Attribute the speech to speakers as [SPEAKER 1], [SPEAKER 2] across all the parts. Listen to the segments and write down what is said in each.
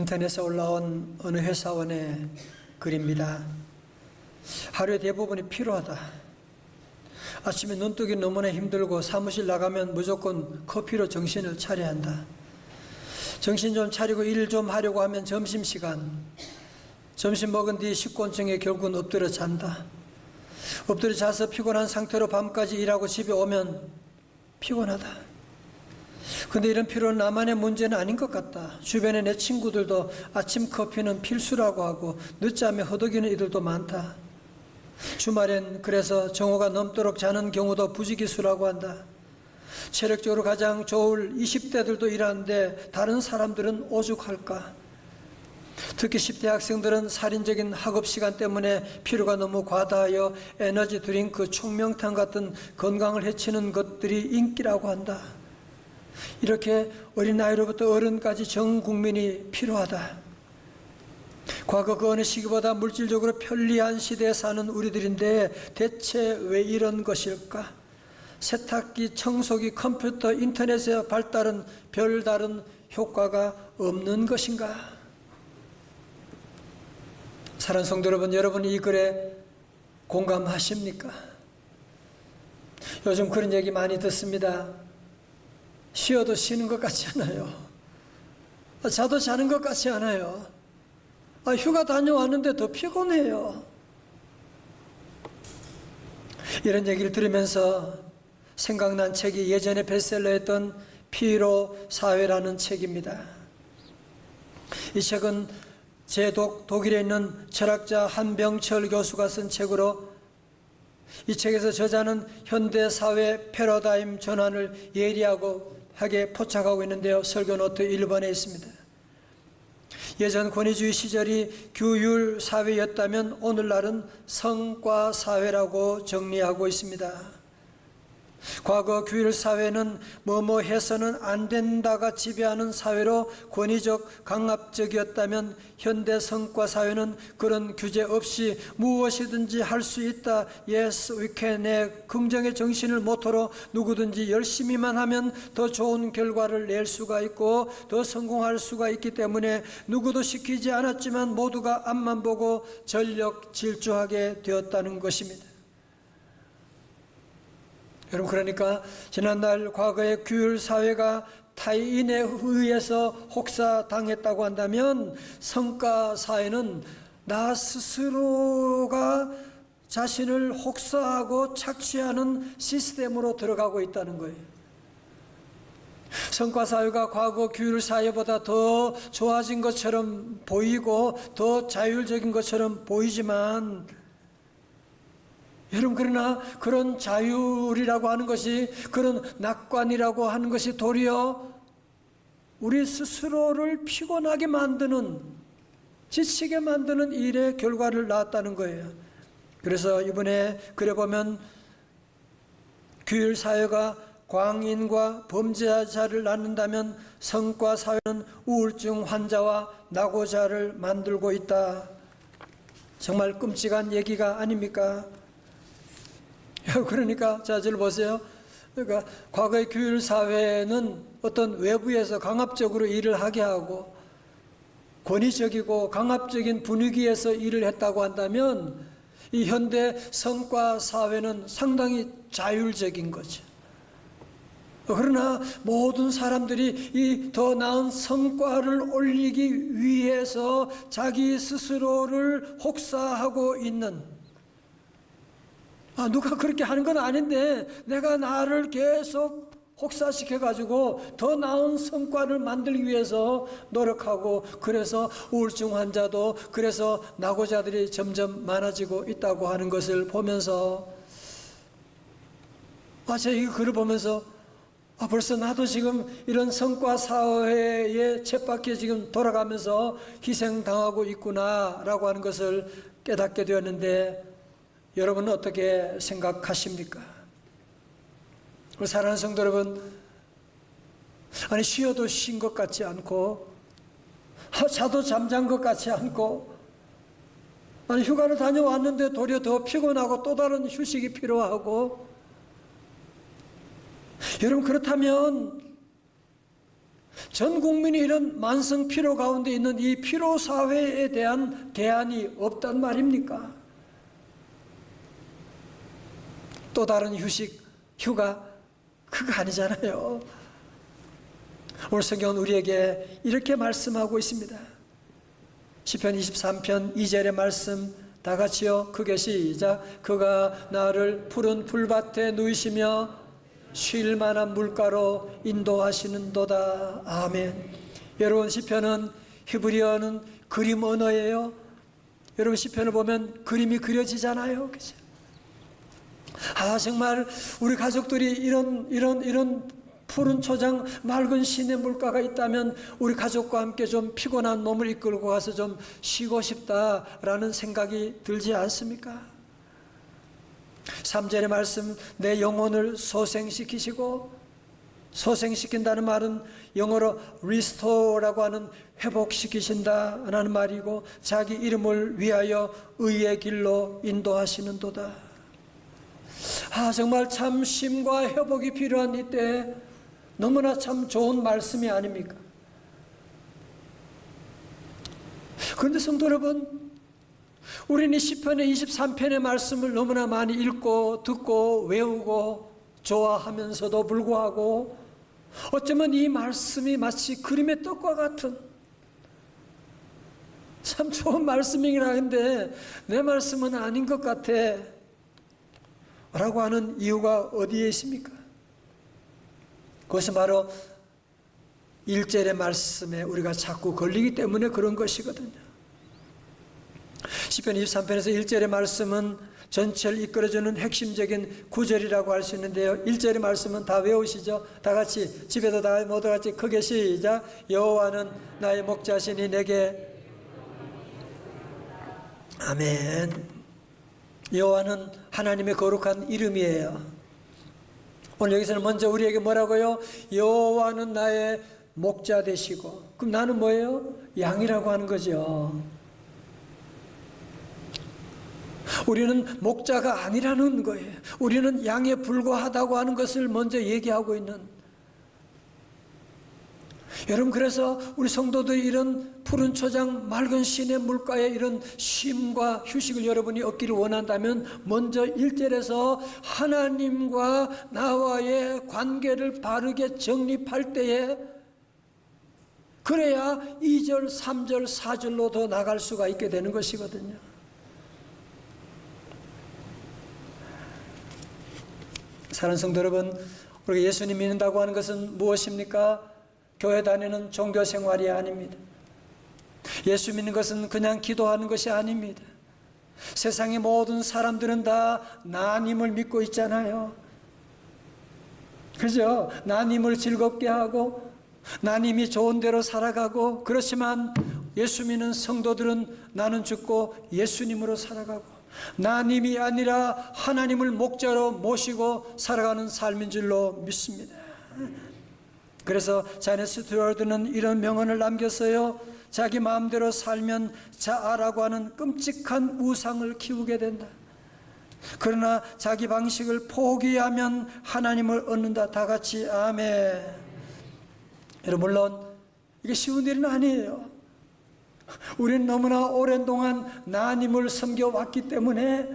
[SPEAKER 1] 인터넷에 올라온 어느 회사원의 글입니다. 하루의 대부분이 피로하다. 아침에 눈뜨기 너무나 힘들고 사무실 나가면 무조건 커피로 정신을 차려야 한다. 정신 좀 차리고 일 좀 하려고 하면 점심시간. 점심 먹은 뒤 식곤증에 결국은 엎드려 잔다. 엎드려 자서 피곤한 상태로 밤까지 일하고 집에 오면 피곤하다. 근데 이런 피로는 나만의 문제는 아닌 것 같다. 주변에 내 친구들도 아침 커피는 필수라고 하고 늦잠에 허덕이는 이들도 많다. 주말엔 그래서 정오가 넘도록 자는 경우도 부지기수라고 한다. 체력적으로 가장 좋을 20대들도 일하는데 다른 사람들은 오죽할까. 특히 10대 학생들은 살인적인 학업 시간 때문에 피로가 너무 과다하여 에너지 드링크, 총명탕 같은 건강을 해치는 것들이 인기라고 한다. 이렇게 어린 나이로부터 어른까지 전 국민이 피로하다. 과거 그 어느 시기보다 물질적으로 편리한 시대에 사는 우리들인데 대체 왜 이런 것일까? 세탁기, 청소기, 컴퓨터, 인터넷의 발달은 별다른 효과가 없는 것인가? 사랑하는 성도 여러분, 여러분이 이 글에 공감하십니까? 요즘 그런 얘기 많이 듣습니다. 쉬어도 쉬는 것 같지 않아요. 자도 자는 것 같지 않아요. 휴가 다녀왔는데 더 피곤해요. 이런 얘기를 들으면서 생각난 책이 예전에 베스트셀러였던 피로 사회라는 책입니다. 이 책은 독일에 있는 철학자 한병철 교수가 쓴 책으로, 이 책에서 저자는 현대사회 패러다임 전환을 예리하게 포착하고 있는데요. 설교 노트 1번에 있습니다. 예전 권위주의 시절이 규율 사회였다면 오늘날은 성과 사회라고 정리하고 있습니다. 과거 규율 사회는 뭐뭐 해서는 안 된다가 지배하는 사회로 권위적 강압적이었다면 현대 성과 사회는 그런 규제 없이 무엇이든지 할 수 있다. Yes, we can의 긍정의 정신을 모토로 누구든지 열심히만 하면 더 좋은 결과를 낼 수가 있고 더 성공할 수가 있기 때문에 누구도 시키지 않았지만 모두가 앞만 보고 전력 질주하게 되었다는 것입니다. 여러분, 그러니까 지난날 과거의 규율 사회가 타인에 의해서 혹사당했다고 한다면 성과 사회는 나 스스로가 자신을 혹사하고 착취하는 시스템으로 들어가고 있다는 거예요. 성과 사회가 과거 규율 사회보다 더 좋아진 것처럼 보이고 더 자율적인 것처럼 보이지만, 여러분, 그러나 그런 자율이라고 하는 것이, 그런 낙관이라고 하는 것이 도리어 우리 스스로를 피곤하게 만드는, 지치게 만드는 일의 결과를 낳았다는 거예요. 그래서 이번에 글에 보면 규율 사회가 광인과 범죄자를 낳는다면 성과 사회는 우울증 환자와 낙오자를 만들고 있다. 정말 끔찍한 얘기가 아닙니까? 그러니까 저를 보세요. 그러니까 과거의 규율 사회는 어떤 외부에서 강압적으로 일을 하게 하고 권위적이고 강압적인 분위기에서 일을 했다고 한다면 이 현대 성과 사회는 상당히 자율적인 거죠. 그러나 모든 사람들이 이 더 나은 성과를 올리기 위해서 자기 스스로를 혹사하고 있는, 누가 그렇게 하는 건 아닌데 내가 나를 계속 혹사시켜가지고 더 나은 성과를 만들기 위해서 노력하고, 그래서 우울증 환자도, 그래서 낙오자들이 점점 많아지고 있다고 하는 것을 보면서, 제가 이 글을 보면서 벌써 나도 지금 이런 성과 사회의 쳇바퀴에 지금 돌아가면서 희생당하고 있구나라고 하는 것을 깨닫게 되었는데, 여러분은 어떻게 생각하십니까? 사랑하는 성도 여러분, 쉬어도 쉰 것 같지 않고, 자도 잠잔 것 같지 않고, 휴가를 다녀왔는데 도리어 더 피곤하고 또 다른 휴식이 필요하고, 여러분, 그렇다면 전 국민이 이런 만성 피로 가운데 있는 이 피로 사회에 대한 대안이 없단 말입니까? 또 다른 휴식, 휴가 그거 아니잖아요. 오늘 성경은 우리에게 이렇게 말씀하고 있습니다. 시편 23편 2절의 말씀 다 같이요. 크게 시작. 그가 나를 푸른 풀밭에 누이시며 쉴 만한 물가로 인도하시는도다. 아멘. 여러분, 시편은 히브리어는 그림 언어예요. 여러분, 시편을 보면 그림이 그려지잖아요. 그죠? 정말 우리 가족들이 이런 푸른 초장, 맑은 시내 물가가 있다면 우리 가족과 함께 좀 피곤한 몸을 이끌고 가서 좀 쉬고 싶다라는 생각이 들지 않습니까? 3절의 말씀, 내 영혼을 소생시키시고, 소생시킨다는 말은 영어로 restore라고 하는 회복시키신다라는 말이고, 자기 이름을 위하여 의의 길로 인도하시는도다. 정말 참 쉼과 회복이 필요한 이때 너무나 참 좋은 말씀이 아닙니까? 그런데 성도 여러분, 우리는 이 시편의 23편의 말씀을 너무나 많이 읽고 듣고 외우고 좋아하면서도 불구하고 어쩌면 이 말씀이 마치 그림의 떡과 같은 참 좋은 말씀이긴 한데 내 말씀은 아닌 것 같아 라고 하는 이유가 어디에 있습니까? 그것은 바로 1절의 말씀에 우리가 자꾸 걸리기 때문에 그런 것이거든요. 시편 23편에서 1절의 말씀은 전체를 이끌어주는 핵심적인 구절이라고 할 수 있는데요. 1절의 말씀은 다 외우시죠? 다 같이, 집에도 다 모두 같이 크게 시작. 여호와는 나의 목자시니 내게. 아멘. 여호와는 하나님의 거룩한 이름이에요. 오늘 여기서는 먼저 우리에게 뭐라고요? 여호와는 나의 목자 되시고. 그럼 나는 뭐예요? 양이라고 하는 거죠. 우리는 목자가 아니라는 거예요. 우리는 양에 불과하다고 하는 것을 먼저 얘기하고 있는. 여러분, 그래서 우리 성도들이 이런 푸른 초장, 맑은 시내 물가에 이런 쉼과 휴식을 여러분이 얻기를 원한다면 먼저 1절에서 하나님과 나와의 관계를 바르게 정립할 때에 그래야 2절, 3절, 4절로 더 나갈 수가 있게 되는 것이거든요. 사랑하는 성도 여러분, 우리가 예수님 믿는다고 하는 것은 무엇입니까? 교회 다니는 종교 생활이 아닙니다. 예수 믿는 것은 그냥 기도하는 것이 아닙니다. 세상의 모든 사람들은 다 나님을 믿고 있잖아요. 그죠? 나님을 즐겁게 하고 나님이 좋은 대로 살아가고, 그렇지만 예수 믿는 성도들은 나는 죽고 예수님으로 살아가고 나님이 아니라 하나님을 목자로 모시고 살아가는 삶인 줄로 믿습니다. 그래서 자네 스튜어드는 이런 명언을 남겼어요. 자기 마음대로 살면 자아라고 하는 끔찍한 우상을 키우게 된다. 그러나 자기 방식을 포기하면 하나님을 얻는다. 다 같이 아멘. 여러분, 물론 이게 쉬운 일은 아니에요. 우리는 너무나 오랜 동안 하나님을 섬겨왔기 때문에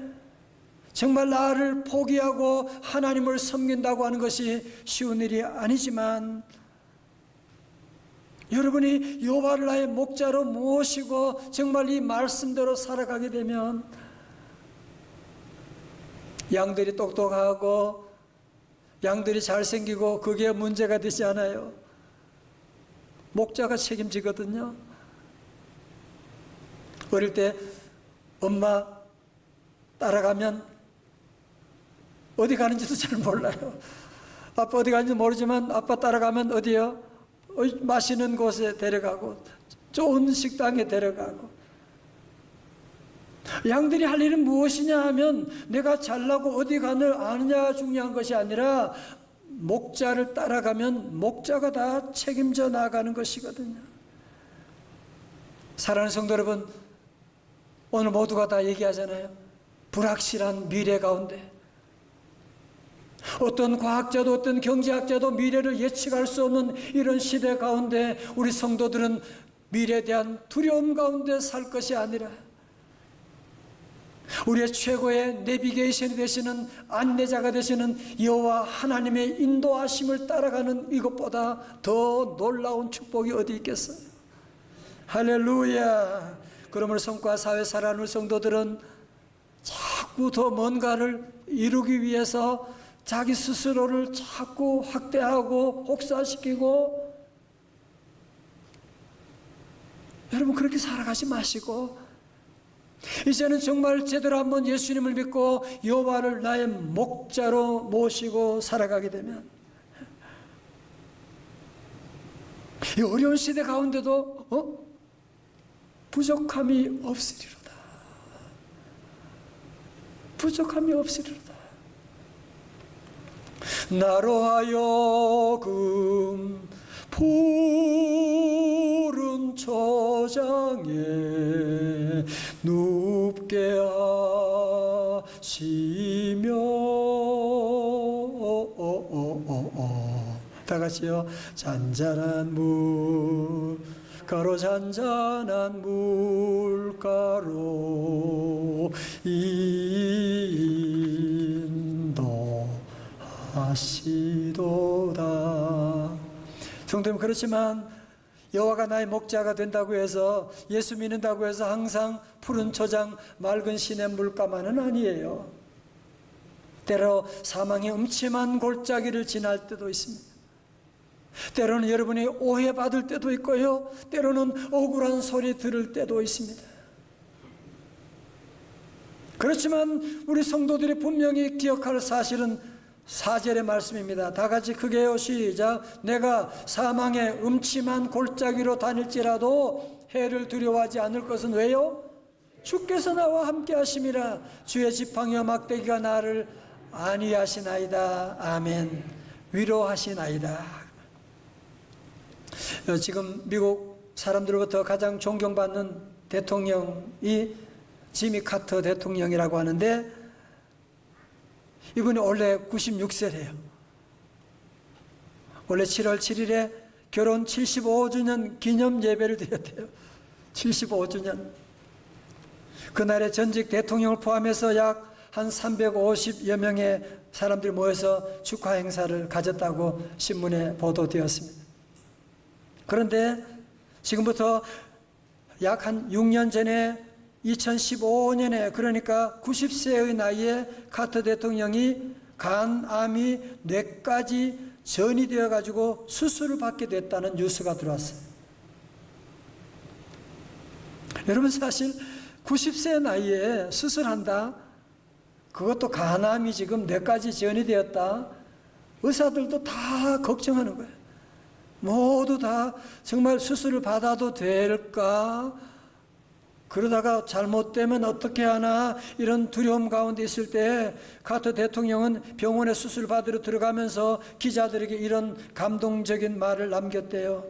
[SPEAKER 1] 정말 나를 포기하고 하나님을 섬긴다고 하는 것이 쉬운 일이 아니지만, 여러분이 여호와를 나의 목자로 모시고 정말 이 말씀대로 살아가게 되면 양들이 똑똑하고 양들이 잘생기고 그게 문제가 되지 않아요. 목자가 책임지거든요. 어릴 때 엄마 따라가면 어디 가는지도 잘 몰라요. 아빠 어디 가는지 모르지만 아빠 따라가면 어디요? 맛있는 곳에 데려가고 좋은 식당에 데려가고. 양들이 할 일은 무엇이냐 하면 내가 잘나고 어디 가는 아느냐가 중요한 것이 아니라 목자를 따라가면 목자가 다 책임져 나가는 것이거든요. 사랑하는 성도 여러분, 오늘 모두가 다 얘기하잖아요. 불확실한 미래 가운데 어떤 과학자도 어떤 경제학자도 미래를 예측할 수 없는 이런 시대 가운데 우리 성도들은 미래에 대한 두려움 가운데 살 것이 아니라 우리의 최고의 내비게이션이 되시는 안내자가 되시는 여호와 하나님의 인도하심을 따라가는 이것보다 더 놀라운 축복이 어디 있겠어요? 할렐루야. 그러므로 성과 사회 살아가는 성도들은 자꾸 더 뭔가를 이루기 위해서 자기 스스로를 자꾸 확대하고 혹사시키고, 여러분 그렇게 살아가지 마시고 이제는 정말 제대로 한번 예수님을 믿고 여호와를 나의 목자로 모시고 살아가게 되면 이 어려운 시대 가운데도 부족함이 없으리로다. 부족함이 없으리로다. 나로 하여금 푸른 초장에 눕게 하시며 다 같이요. 잔잔한 물가로 잔잔한 물가로 인도하시도다. 성도님, 그렇지만 여호와가 나의 목자가 된다고 해서, 예수 믿는다고 해서 항상 푸른 초장 맑은 시냇물가만은 아니에요. 때로 사망의 음침한 골짜기를 지날 때도 있습니다. 때로는 여러분이 오해받을 때도 있고요, 때로는 억울한 소리 들을 때도 있습니다. 그렇지만 우리 성도들이 분명히 기억할 사실은 4절의 말씀입니다. 다 같이 크게요. 시작. 내가 사망의 음침한 골짜기로 다닐지라도 해를 두려워하지 않을 것은 왜요? 주께서 나와 함께 하심이라. 주의 지팡이와 막대기가 나를 안위하시나이다. 아멘. 위로하시나이다. 지금 미국 사람들로부터 가장 존경받는 대통령이 지미 카터 대통령이라고 하는데, 이분이 원래 96세래요. 원래 7월 7일에 결혼 75주년 기념 예배를 드렸대요. 75주년. 그날에 전직 대통령을 포함해서 약 한 350여 명의 사람들이 모여서 축하 행사를 가졌다고 신문에 보도되었습니다. 그런데 지금부터 약 한 6년 전에 2015년에, 그러니까 90세의 나이에 카터 대통령이 간암이 뇌까지 전이 되어 가지고 수술을 받게 됐다는 뉴스가 들어왔어요. 여러분, 사실 90세 나이에 수술한다, 그것도 간암이 지금 뇌까지 전이 되었다, 의사들도 다 걱정하는 거예요. 모두 다 정말 수술을 받아도 될까, 그러다가 잘못되면 어떻게 하나, 이런 두려움 가운데 있을 때 카터 대통령은 병원에 수술 받으러 들어가면서 기자들에게 이런 감동적인 말을 남겼대요.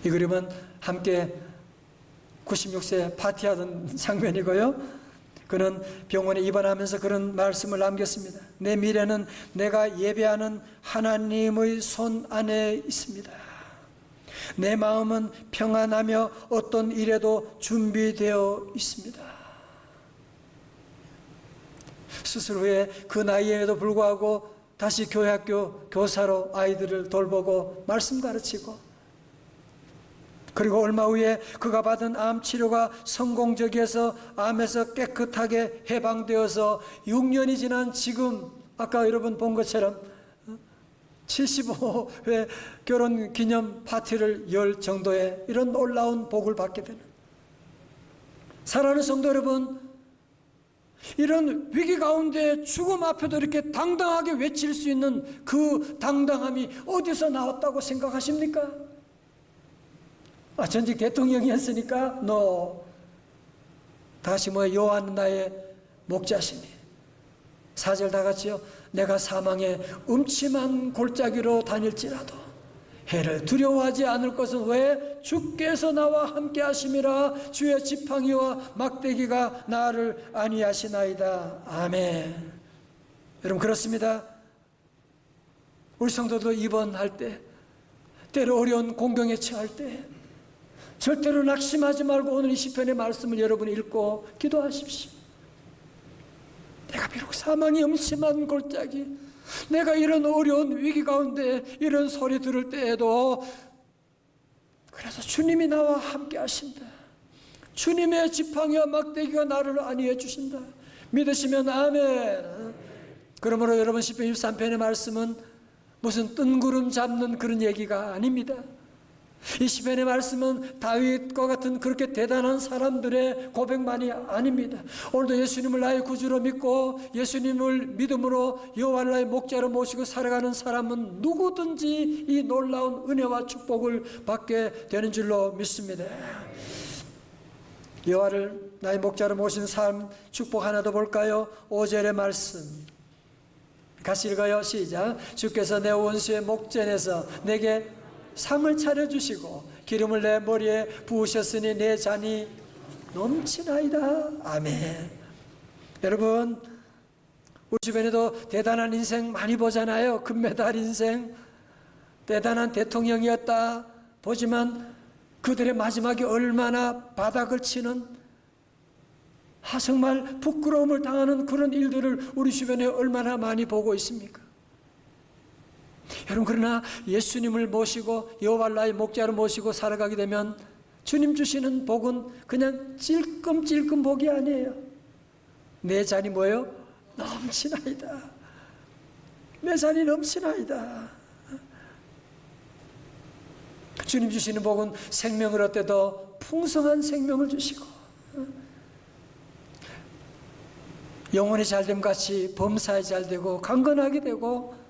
[SPEAKER 1] 이 그림은 함께 96세 파티하던 장면이고요, 그는 병원에 입원하면서 그런 말씀을 남겼습니다. 내 미래는 내가 예배하는 하나님의 손 안에 있습니다. 내 마음은 평안하며 어떤 일에도 준비되어 있습니다. 수술 후에 그 나이에도 불구하고 다시 교회학교 교사로 아이들을 돌보고 말씀 가르치고, 그리고 얼마 후에 그가 받은 암 치료가 성공적이어서 암에서 깨끗하게 해방되어서 6년이 지난 지금, 아까 여러분 본 것처럼 75회 결혼 기념 파티를 열 정도의 이런 놀라운 복을 받게 되는, 사랑하는 성도 여러분, 이런 위기 가운데 죽음 앞에도 이렇게 당당하게 외칠 수 있는 그 당당함이 어디서 나왔다고 생각하십니까? 전직 대통령이었으니까? 다시 여호와는 나의 목자시니. 4절 다 같이요. 내가 사망의 음침한 골짜기로 다닐지라도 해를 두려워하지 않을 것은 왜? 주께서 나와 함께 하심이라. 주의 지팡이와 막대기가 나를 안위하시나이다. 아멘. 여러분, 그렇습니다. 우리 성도도 입원할 때, 때로 어려운 공경에 처할 때 절대로 낙심하지 말고 오늘 이 시편의 말씀을 여러분이 읽고 기도하십시오. 내가 비록 사망이 음침한 골짜기, 내가 이런 어려운 위기 가운데 이런 소리 들을 때에도 그래서 주님이 나와 함께 하신다. 주님의 지팡이와 막대기가 나를 안위해 주신다. 믿으시면 아멘. 그러므로 여러분, 시편 23편의 말씀은 무슨 뜬구름 잡는 그런 얘기가 아닙니다. 이 시편의 말씀은 다윗과 같은 그렇게 대단한 사람들의 고백만이 아닙니다. 오늘도 예수님을 나의 구주로 믿고 예수님을 믿음으로 여호와를 나의 목자로 모시고 살아가는 사람은 누구든지 이 놀라운 은혜와 축복을 받게 되는 줄로 믿습니다. 여호와를 나의 목자로 모신 삶 축복 하나 더 볼까요? 5절의 말씀 같이 읽어요. 시작. 주께서 내 원수의 목전에서 내게 상을 차려주시고 기름을 내 머리에 부으셨으니 내 잔이 넘치나이다. 아멘. 여러분, 우리 주변에도 대단한 인생 많이 보잖아요. 금메달 인생, 대단한 대통령이었다 보지만 그들의 마지막이 얼마나 바닥을 치는, 정말 부끄러움을 당하는 그런 일들을 우리 주변에 얼마나 많이 보고 있습니까? 여러분, 그러나 예수님을 모시고 여호와를 나의 목자로 모시고 살아가게 되면 주님 주시는 복은 그냥 찔끔찔끔 복이 아니에요. 내 잔이 뭐예요? 넘치나이다. 내 잔이 넘치나이다. 주님 주시는 복은 생명을 얻때도 풍성한 생명을 주시고 영혼이 잘됨 같이 범사에 잘되고 강건하게 되고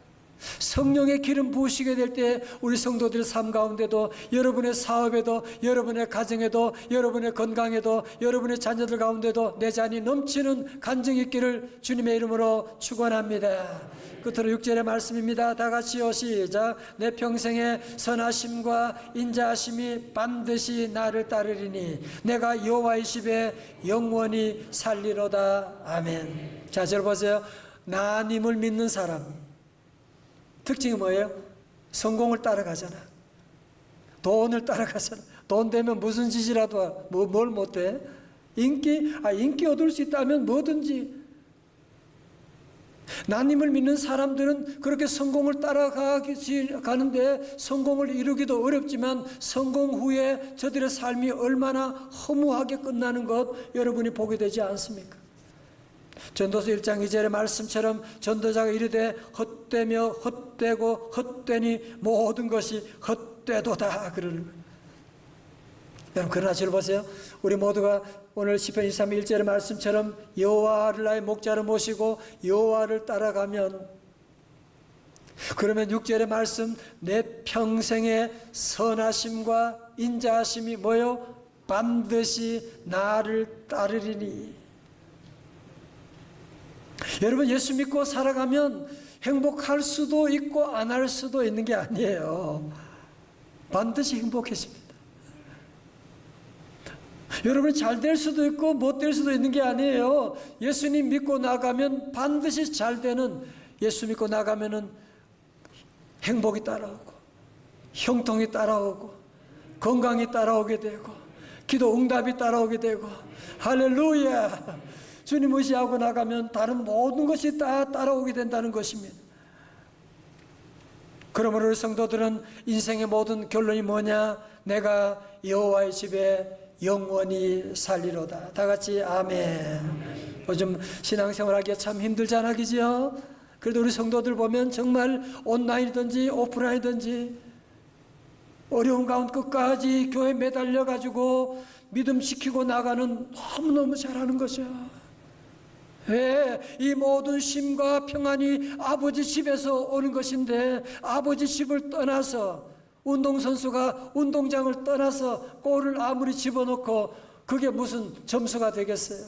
[SPEAKER 1] 성령의 기름 부으시게 될 때 우리 성도들 삶 가운데도, 여러분의 사업에도, 여러분의 가정에도, 여러분의 건강에도, 여러분의 자녀들 가운데도 내 잔이 넘치는 간증이 있기를 주님의 이름으로 축원합니다. 끝으로 6절의 말씀입니다. 다 같이요. 시작. 내 평생의 선하심과 인자하심이 반드시 나를 따르리니 내가 여호와의 집에 영원히 살리로다. 아멘. 자, 저를 보세요. 나님을 믿는 사람 특징이 뭐예요? 성공을 따라가잖아. 돈을 따라가잖아. 돈 되면 무슨 짓이라도 뭘 못해? 인기 얻을 수 있다면 뭐든지. 나님을 믿는 사람들은 그렇게 성공을 따라가는데 성공을 이루기도 어렵지만 성공 후에 저들의 삶이 얼마나 허무하게 끝나는 것 여러분이 보게 되지 않습니까? 전도서 1장 2절의 말씀처럼 전도자가 이르되 헛되며 헛되고 헛되니 모든 것이 헛되도다 그러는 거예요. 여러분, 그러나 저를 보세요. 우리 모두가 오늘 시편 23, 1절의 말씀처럼 여호와를 나의 목자로 모시고 여호와를 따라가면, 그러면 6절의 말씀 내 평생의 선하심과 인자하심이 뭐요? 반드시 나를 따르리니. 여러분, 예수 믿고 살아가면 행복할 수도 있고 안 할 수도 있는 게 아니에요. 반드시 행복해집니다. 여러분이 잘 될 수도 있고 못 될 수도 있는 게 아니에요. 예수님 믿고 나가면 반드시 잘 되는, 예수 믿고 나가면은 행복이 따라오고 형통이 따라오고 건강이 따라오게 되고 기도 응답이 따라오게 되고, 할렐루야. 주님 의지하고 나가면 다른 모든 것이 다 따라오게 된다는 것입니다. 그러므로 우리 성도들은 인생의 모든 결론이 뭐냐? 내가 여호와의 집에 영원히 살리로다. 다 같이 아멘. 요즘 신앙생활하기가 참 힘들잖아, 그죠? 그래도 우리 성도들 보면 정말 온라인이든지 오프라인이든지 어려운 가운데 끝까지 교회에 매달려가지고 믿음 지키고 나가는 너무너무 잘하는 거죠. 왜? 이 모든 쉼과 평안이 아버지 집에서 오는 것인데, 아버지 집을 떠나서 운동선수가 운동장을 떠나서 골을 아무리 집어넣고 그게 무슨 점수가 되겠어요?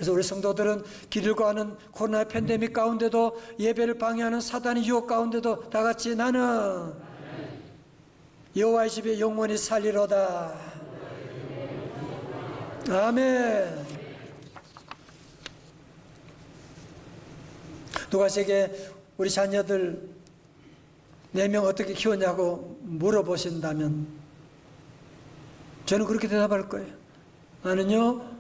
[SPEAKER 1] 그래서 우리 성도들은 길고 하는 코로나 팬데믹 가운데도 예배를 방해하는 사단의 유혹 가운데도 다 같이 나는 여호와의 집에 영원히 살리로다. 아멘. 누가 제게 우리 자녀들 4명 어떻게 키웠냐고 물어보신다면 저는 그렇게 대답할 거예요. 나는요,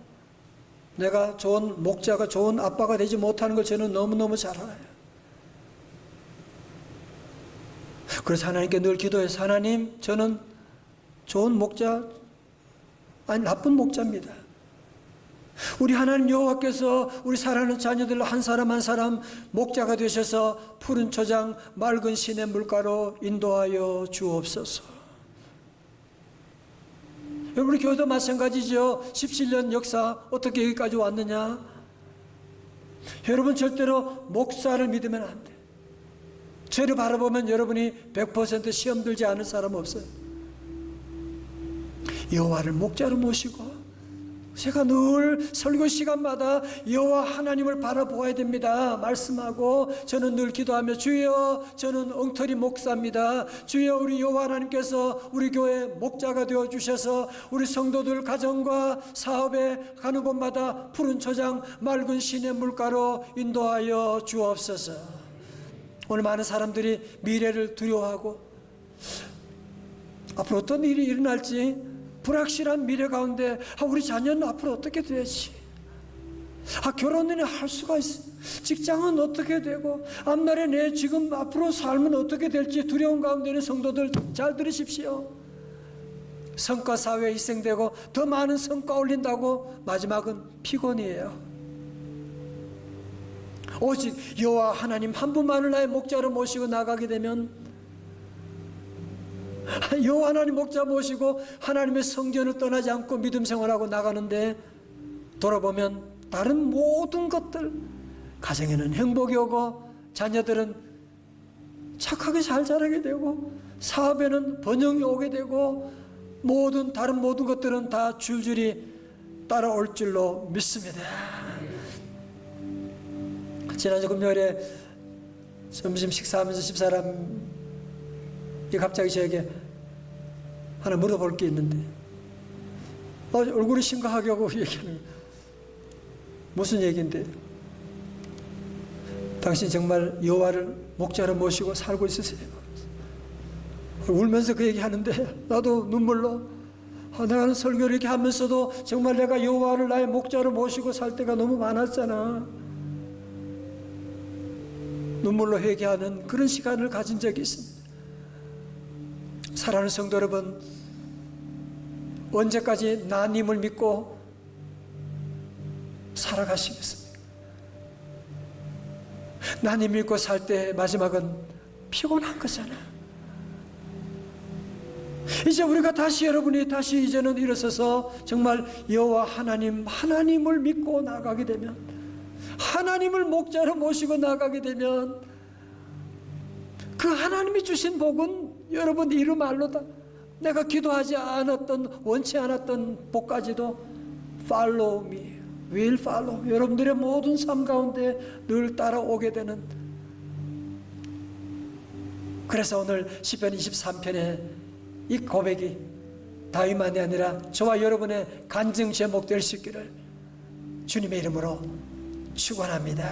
[SPEAKER 1] 내가 좋은 목자가, 좋은 아빠가 되지 못하는 걸 저는 너무너무 잘 알아요. 그래서 하나님께 늘 기도해서, 하나님, 저는 좋은 목자, 아니 나쁜 목자입니다. 우리 하나님 여호와께서 우리 사랑하는 자녀들 한 사람 한 사람 목자가 되셔서 푸른 초장 맑은 시내 물가로 인도하여 주옵소서. 여러분, 우리 교회도 마찬가지죠. 17년 역사 어떻게 여기까지 왔느냐? 여러분, 절대로 목사를 믿으면 안 돼. 저를 바라보면 여러분이 100% 시험 들지 않을 사람 없어요. 여호와를 목자로 모시고, 제가 늘 설교 시간마다 여호와 하나님을 바라보아야 됩니다 말씀하고, 저는 늘 기도하며, 주여, 저는 엉터리 목사입니다. 주여, 우리 여호와 하나님께서 우리 교회 목자가 되어 주셔서 우리 성도들 가정과 사업에 가는 곳마다 푸른 초장 맑은 시내 물가로 인도하여 주옵소서. 오늘 많은 사람들이 미래를 두려워하고 앞으로 어떤 일이 일어날지 불확실한 미래 가운데, 우리 자녀는 앞으로 어떻게 되지? 결혼은 할 수가 있어. 직장은 어떻게 되고, 앞날에 내 지금 앞으로 삶은 어떻게 될지 두려운 가운데 있는 성도들 잘 들으십시오. 성과 사회에 희생되고 더 많은 성과 올린다고 마지막은 피곤이에요. 오직 여호와 하나님 한 분만을 나의 목자로 모시고 나가게 되면, 여호와 하나님 목자 모시고 하나님의 성전을 떠나지 않고 믿음 생활하고 나가는데, 돌아보면 다른 모든 것들, 가정에는 행복이 오고 자녀들은 착하게 잘 자라게 되고 사업에는 번영이 오게 되고 다른 모든 것들은 다 줄줄이 따라올 줄로 믿습니다. 지난주 금요일에 점심 식사하면서 집사람이 갑자기 저에게 하나 물어볼 게 있는데, 얼굴이 심각하게 하고 얘기하는 거예요. 무슨 얘기인데? 당신 정말 여호와를 목자로 모시고 살고 있으세요? 울면서 그 얘기하는데 나도 눈물로, 내가 설교를 이렇게 하면서도 정말 내가 여호와를 나의 목자로 모시고 살 때가 너무 많았잖아. 눈물로 회개하는 그런 시간을 가진 적이 있습니다. 사랑하는 성도 여러분, 언제까지 나님을 믿고 살아가시겠습니까? 나님 믿고 살 때 마지막은 피곤한 거잖아. 이제 우리가 여러분이 다시 이제는 일어서서 정말 여호와 하나님을 믿고 나가게 되면, 하나님을 목자로 모시고 나가게 되면, 그 하나님이 주신 복은 여러분 이루 말로다. 내가 기도하지 않았던, 원치 않았던 복까지도 follow me, will follow, 여러분들의 모든 삶 가운데 늘 따라오게 되는. 그래서 오늘 시편 23편의 이 고백이 다윗만이 아니라 저와 여러분의 간증 제목 될 수 있기를 주님의 이름으로 축원합니다.